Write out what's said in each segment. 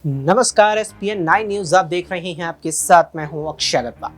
नमस्कार। ESPN 9 news आप देख रहे हैं। आपके साथ मैं हूं अक्षय अग्रवाल।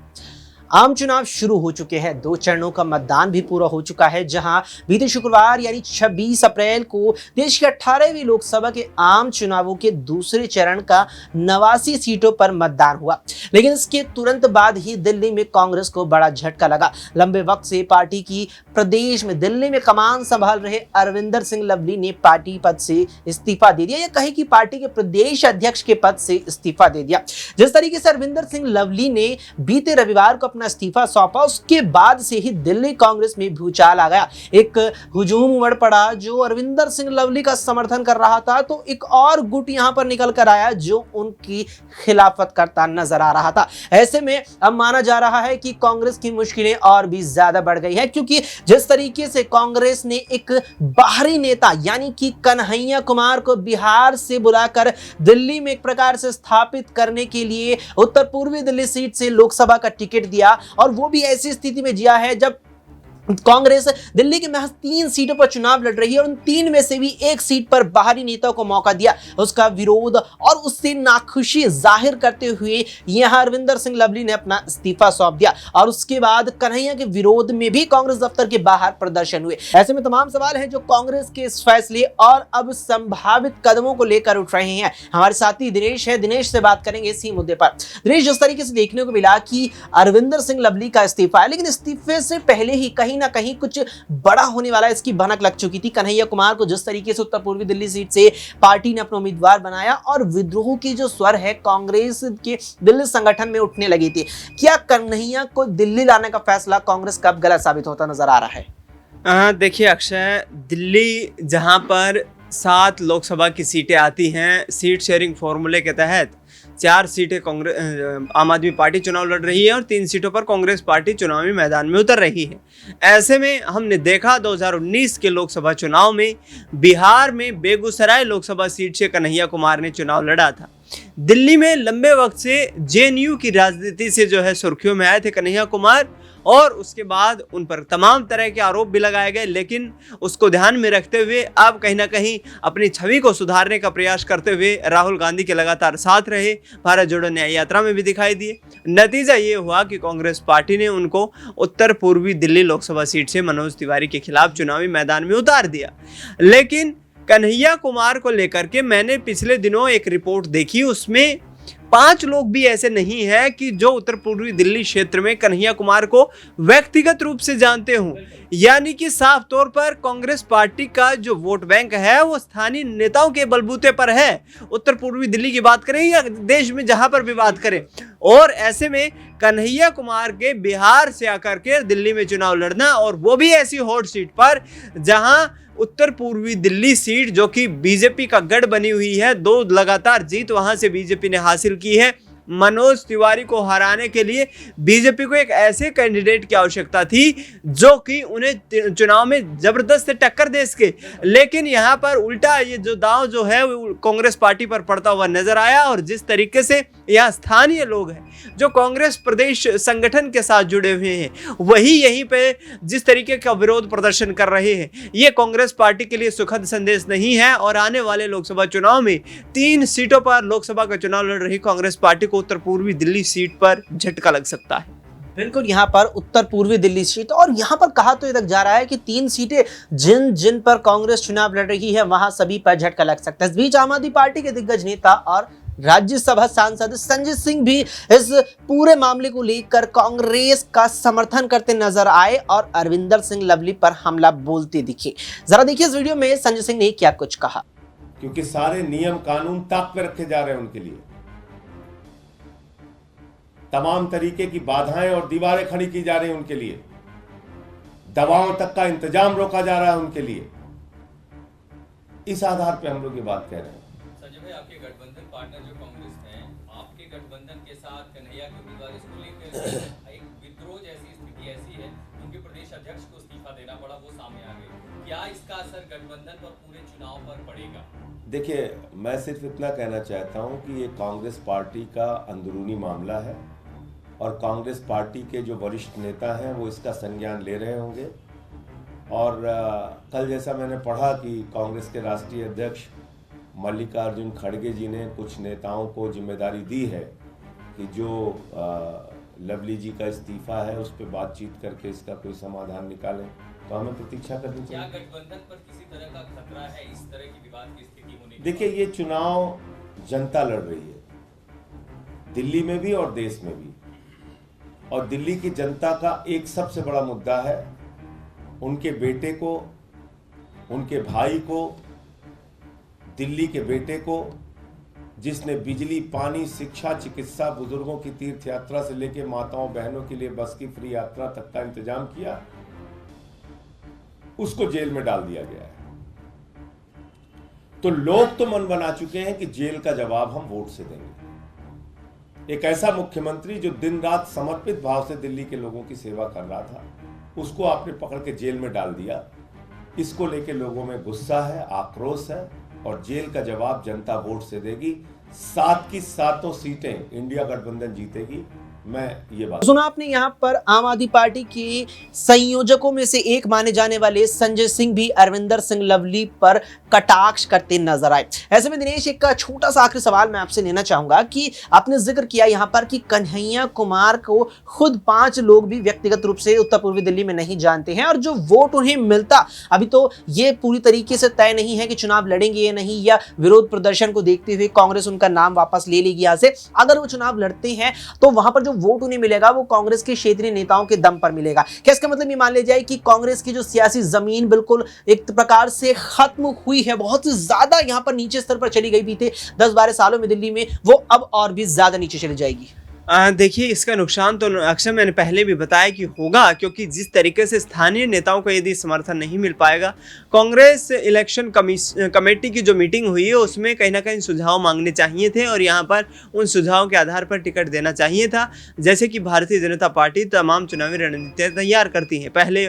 आम चुनाव शुरू हो चुके हैं। 2 चरणों का मतदान भी पूरा हो चुका है, जहां बीते शुक्रवार यानी 26 अप्रैल को देश के 18वीं लोकसभा के आम चुनावों के दूसरे चरण का 89 सीटों पर मतदान हुआ। लेकिन इसके तुरंत बाद ही दिल्ली में कांग्रेस को बड़ा झटका लगा। लंबे वक्त से पार्टी की प्रदेश में दिल्ली में कमान संभाल रहे अरविंदर सिंह लवली ने पार्टी पद से इस्तीफा दे दिया, या कहे कि पार्टी के प्रदेश अध्यक्ष के पद से इस्तीफा दे दिया। जिस तरीके से अरविंदर सिंह लवली ने बीते रविवार को इस्तीफा सौंपा, उसके बाद से ही दिल्ली कांग्रेस में भूचाल आ गया। एक हुजूम उमड़ पड़ा जो अरविंदर सिंह लवली का समर्थन कर रहा था, तो एक और गुट यहां पर निकल कर आया जो उनकी खिलाफत करता नजर आ रहा था। ऐसे में अब माना जा रहा है कि कांग्रेस की मुश्किलें और भी ज्यादा बढ़ गई है, क्योंकि जिस तरीके से कांग्रेस ने एक बाहरी नेता यानी कि कन्हैया कुमार को बिहार से बुलाकर दिल्ली में एक प्रकार से स्थापित करने के लिए उत्तर पूर्वी दिल्ली सीट से लोकसभा का टिकट दिया, और वो भी ऐसी स्थिति में दिया है जब कांग्रेस दिल्ली के महज 3 सीटों पर चुनाव लड़ रही है और उन 3 में से भी एक सीट पर बाहरी नेताओं को मौका दिया। उसका विरोध और उससे नाखुशी जाहिर करते हुए यहां अरविंदर सिंह लवली ने अपना इस्तीफा सौंप दिया, और उसके बाद कन्हैया के विरोध में भी कांग्रेस दफ्तर के बाहर प्रदर्शन हुए। ऐसे में तमाम सवाल हैं जो कांग्रेस के इस फैसले और अब संभावित कदमों को लेकर उठ रहे हैं। हमारे साथी दिनेश है, दिनेश से बात करेंगे इसी मुद्दे पर। दिनेश, जिस तरीके से देखने को मिला कि अरविंदर सिंह लवली का इस्तीफा है, लेकिन इस्तीफे से पहले ही कहीं ना कहीं कुछ बड़ा होने वाला है, इसकी भनक लग चुकी थी। कन्हैया कुमार को जिस तरीके से उत्तर पूर्वी दिल्ली सीट से पार्टी ने अपना उम्मीदवार बनाया, और विद्रोह की जो स्वर है कांग्रेस के दिल्ली संगठन में उठने लगी थी। क्या कन्हैया को दिल्ली लाने का फैसला कांग्रेस का अब गलत साबित होता नजर आ रहा है? देखिए अक्षय, दिल्ली जहां पर 7 लोकसभा की सीटें आती हैं, सीट शेयरिंग फॉर्मूले के तहत 4 सीटें कांग्रेस आम आदमी पार्टी चुनाव लड़ रही है और 3 सीटों पर कांग्रेस पार्टी चुनावी मैदान में उतर रही है। ऐसे में हमने देखा 2019 के लोकसभा चुनाव में बिहार में बेगूसराय लोकसभा सीट से कन्हैया कुमार ने चुनाव लड़ा था। दिल्ली में लंबे वक्त से जेएनयू की राजनीति से जो है सुर्खियों में आए थे कन्हैया कुमार, और उसके बाद उन पर तमाम तरह के आरोप भी लगाए गए। लेकिन उसको ध्यान में रखते हुए अब कहीं ना कहीं अपनी छवि को सुधारने का प्रयास करते हुए राहुल गांधी के लगातार साथ रहे, भारत जोड़ो न्याय यात्रा में भी दिखाई दिए। नतीजा ये हुआ कि कांग्रेस पार्टी ने उनको उत्तर पूर्वी दिल्ली लोकसभा सीट से मनोज तिवारी के खिलाफ चुनावी मैदान में उतार दिया। लेकिन कन्हैया कुमार को लेकर के मैंने पिछले दिनों एक रिपोर्ट देखी, उसमें 5 लोग भी ऐसे नहीं है कि जो उत्तर पूर्वी दिल्ली क्षेत्र में कन्हैया कुमार को व्यक्तिगत रूप से जानते हों। यानी कि साफ तौर पर कांग्रेस पार्टी का जो वोट बैंक है वो स्थानीय नेताओं के बलबूते पर है। उत्तर पूर्वी दिल्ली की बात करें या देश में जहां पर भी बात करें, और ऐसे में कन्हैया कुमार के बिहार से आकर के दिल्ली में चुनाव लड़ना, और वो भी ऐसी हॉट सीट पर जहां उत्तर पूर्वी दिल्ली सीट जो कि बीजेपी का गढ़ बनी हुई है, 2 लगातार जीत वहां से बीजेपी ने हासिल की है। मनोज तिवारी को हराने के लिए बीजेपी को एक ऐसे कैंडिडेट की आवश्यकता थी जो कि उन्हें चुनाव में जबरदस्त टक्कर दे सके। लेकिन यहां पर उल्टा ये जो दांव जो है वो कांग्रेस पार्टी पर पड़ता हुआ नजर आया, और जिस तरीके से यहाँ स्थानीय लोग हैं जो कांग्रेस प्रदेश संगठन के साथ जुड़े हुए हैं, वही यहीं पे जिस तरीके का विरोध प्रदर्शन कर रहे हैं, ये कांग्रेस पार्टी के लिए सुखद संदेश नहीं है। और आने वाले लोकसभा चुनाव में 3 सीटों पर लोकसभा का चुनाव लड़ रही कांग्रेस पार्टी को उत्तर पूर्वी दिल्ली सीट पर झटका लग सकता है। बिल्कुल, यहाँ पर उत्तर पूर्वी दिल्ली सीट, और यहाँ पर कहा तो ये तक जा रहा है कि 3 सीटें जिन पर कांग्रेस चुनाव लड़ रही है वहां सभी पर झटका लग सकता है। इस बीच आम आदमी पार्टी के दिग्गज नेता और राज्यसभा सांसद संजय सिंह भी इस पूरे मामले को लेकर कांग्रेस का समर्थन करते नजर आए और अरविंदर सिंह लवली पर हमला बोलते दिखे। जरा देखिए इस वीडियो में संजय सिंह ने क्या कुछ कहा। क्योंकि सारे नियम कानून ताक पे रखे जा रहे हैं उनके लिए, तमाम तरीके की बाधाएं और दीवारें खड़ी की जा रही हैं उनके लिए, दवाओं तक का इंतजाम रोका जा रहा है उनके लिए। इस आधार पे हम लोग ये बात कह रहे हैं। संजय भाई, आपके गठबंधन पार्टनर जो कांग्रेस हैं, आपके गठबंधन के साथ कन्हैया के उम्मीदवार, इसको लेकर एक विद्रोह जैसी स्थिति ऐसी है, उनके प्रदेश अध्यक्ष को इस्तीफा देना पड़ा, वो सामने आ गए। क्या इसका असर गठबंधन पर पूरे चुनाव पर पड़ेगा? देखिए, मैं सिर्फ इतना कहना चाहता हूं कि ये कांग्रेस पार्टी का अंदरूनी मामला है, और कांग्रेस पार्टी के जो वरिष्ठ नेता हैं वो इसका संज्ञान ले रहे होंगे। और कल जैसा मैंने पढ़ा कि कांग्रेस के राष्ट्रीय अध्यक्ष मल्लिकार्जुन खड़गे जी ने कुछ नेताओं को जिम्मेदारी दी है कि जो लवली जी का इस्तीफा है उस पर बातचीत करके इसका कोई समाधान निकालें, तो हमें प्रतीक्षा करनी क्या चाहिए। गठबंधन पर किसी तरह का खतरा है इस तरह की विवाद की स्थिति होने के देखिए, ये चुनाव जनता लड़ रही है, दिल्ली में भी और देश में भी। और दिल्ली की जनता का एक सबसे बड़ा मुद्दा है उनके बेटे को, उनके भाई को, दिल्ली के बेटे को, जिसने बिजली, पानी, शिक्षा, चिकित्सा, बुजुर्गों की तीर्थ यात्रा से लेकर माताओं बहनों के लिए बस की फ्री यात्रा तक का इंतजाम किया, उसको जेल में डाल दिया गया है। तो लोग तो मन बना चुके हैं कि जेल का जवाब हम वोट से देंगे। एक ऐसा मुख्यमंत्री जो दिन रात समर्पित भाव से दिल्ली के लोगों की सेवा कर रहा था, उसको आपने पकड़ के जेल में डाल दिया। इसको लेके लोगों में गुस्सा है, आक्रोश है, और जेल का जवाब जनता वोट से देगी। 7 की 7 सीटें इंडिया गठबंधन जीतेगी, मैं ये बात। सुना आपने यहाँ पर आम आदमी पार्टी के संयोजकों में से एक माने जाने वाले संजय सिंह भी अरविंदर सिंह लवली पर कटाक्ष करते नजर आए। ऐसे में दिनेश, एक छोटा सा आखिरी सवाल मैं आपसे लेना चाहूंगा कि आपने जिक्र किया यहाँ पर कि कन्हैया कुमार को खुद 5 लोग भी व्यक्तिगत रूप से उत्तर पूर्वी दिल्ली में नहीं जानते हैं, और जो वोट उन्हें मिलता, अभी तो ये पूरी तरीके से तय नहीं है कि चुनाव लड़ेंगे या नहीं, या विरोध प्रदर्शन को देखते हुए कांग्रेस उनका नाम वापस ले लेगी यहाँ से। अगर वो चुनाव लड़ते हैं तो वहां पर जो वोट उन्हें मिलेगा वो कांग्रेस के क्षेत्रीय नेताओं के दम पर मिलेगा। क्या इसका मतलब ये मान लिया जाए कि कांग्रेस की जो सियासी जमीन बिल्कुल एक प्रकार से खत्म हुई है, बहुत ज्यादा यहां पर नीचे स्तर पर चली गई बीते 10-12 सालों में दिल्ली में, वो अब और भी ज्यादा नीचे चली जाएगी? देखिए, इसका नुकसान तो अक्सर मैंने पहले भी बताया कि होगा, क्योंकि जिस तरीके से स्थानीय नेताओं को यदि समर्थन नहीं मिल पाएगा, कांग्रेस इलेक्शन कमेटी की जो मीटिंग हुई है उसमें कहीं ना कहीं सुझाव मांगने चाहिए थे, और यहाँ पर उन सुझावों के आधार पर टिकट देना चाहिए था। जैसे कि भारतीय जनता पार्टी तमाम चुनावी रणनीतियाँ तैयार करती है, पहले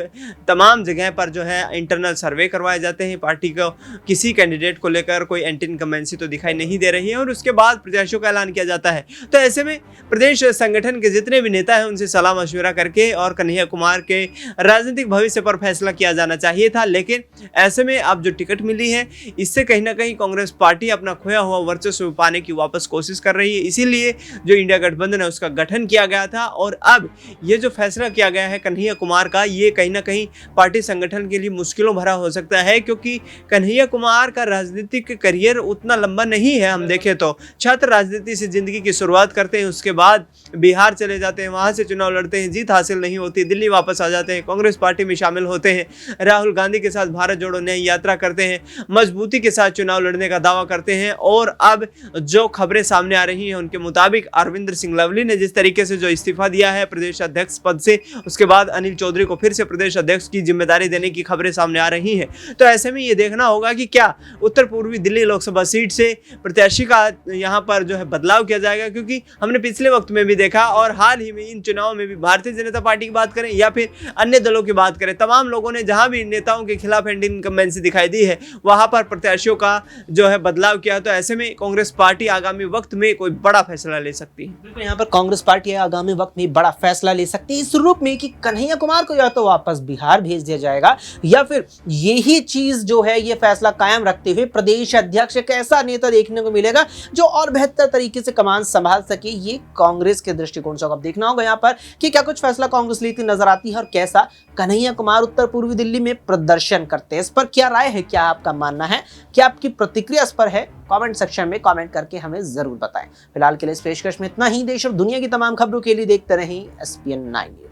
तमाम जगह पर जो है इंटरनल सर्वे करवाए जाते हैं, पार्टी को किसी कैंडिडेट को लेकर कोई एंटी इनकम्बेंसी तो दिखाई नहीं दे रही है, और उसके बाद प्रत्याशियों का ऐलान किया जाता है। तो ऐसे में प्रदेश संगठन के जितने भी नेता हैं उनसे सलाह मशविरा करके और कन्हैया कुमार के राजनीतिक भविष्य पर फैसला किया जाना चाहिए था। लेकिन ऐसे में अब जो टिकट मिली है, इससे कहीं ना कहीं कांग्रेस पार्टी अपना खोया हुआ वर्चस्व पाने की वापस कोशिश कर रही है। इसीलिए जो इंडिया गठबंधन है उसका गठन किया गया था, और अब ये जो फैसला किया गया है कन्हैया कुमार का, ये कहीं ना कहीं पार्टी संगठन के लिए मुश्किलों भरा हो सकता है, क्योंकि कन्हैया कुमार का राजनीतिक करियर उतना लंबा नहीं है। हम देखें तो छात्र राजनीति से जिंदगी की शुरुआत करते हैं, उसके बाद बिहार चले जाते हैं, वहां से चुनाव लड़ते हैं, जीत हासिल नहीं होती, दिल्ली वापस आ जाते हैं, कांग्रेस पार्टी में शामिल होते हैं, राहुल गांधी के साथ भारत जोड़ो न्याय यात्रा करते हैं, मजबूती के साथ चुनाव लड़ने का दावा करते हैं। और अब जो खबरें सामने आ रही हैं उनके मुताबिक अरविंदर सिंह लवली ने जिस तरीके से जो इस्तीफा दिया है प्रदेश अध्यक्ष पद से, उसके बाद अनिल चौधरी को फिर से प्रदेश अध्यक्ष की जिम्मेदारी देने की खबरें सामने आ रही हैं। तो ऐसे में ये देखना होगा कि क्या उत्तर पूर्वी दिल्ली लोकसभा सीट से प्रत्याशी का यहाँ पर जो है बदलाव किया जाएगा, क्योंकि हमने पिछले वक्त में भी देखा, और हाल ही में इन चुनाव में भी भारतीय जनता पार्टी की बात करें या फिर अन्य दलों की बात करें, तमाम लोगों ने जहां भी नेताओं के खिलाफ एंटी इनकम्बेंसी दिखाई दी है वहां पर प्रत्याशियों का जो है बदलाव किया। तो ऐसे में कांग्रेस पार्टी आगामी वक्त में कोई बड़ा फैसला ले सकती है। बिल्कुल, यहाँ पर कांग्रेस पार्टी आगामी वक्त में बड़ा फैसला ले सकती है इस रूप में कि कन्हैया कुमार को या तो वापस बिहार भेज दिया जाएगा, या फिर यही चीज जो है ये फैसला कायम रखते हुए प्रदेश अध्यक्ष एक ऐसा नेता देखने को मिलेगा जो और बेहतर तरीके से कमान संभाल सके। ये कांग्रेस के दृष्टिकोण से अब देखना होगा यहाँ पर कि क्या कुछ फैसला कांग्रेस लेती नजर आती है, और कैसा कन्हैया कुमार उत्तर पूर्वी दिल्ली में प्रदर्शन करते हैं। इस पर क्या राय है, क्या आपका मानना है, क्या आपकी प्रतिक्रिया इस पर है, कमेंट सेक्शन में कमेंट करके हमें जरूर बताएं। फिलहाल के लिए इस पेशकश में इतना ही। देश और दुनिया की तमाम खबरों के लिए देखते रहें SPN 9 न्यूज।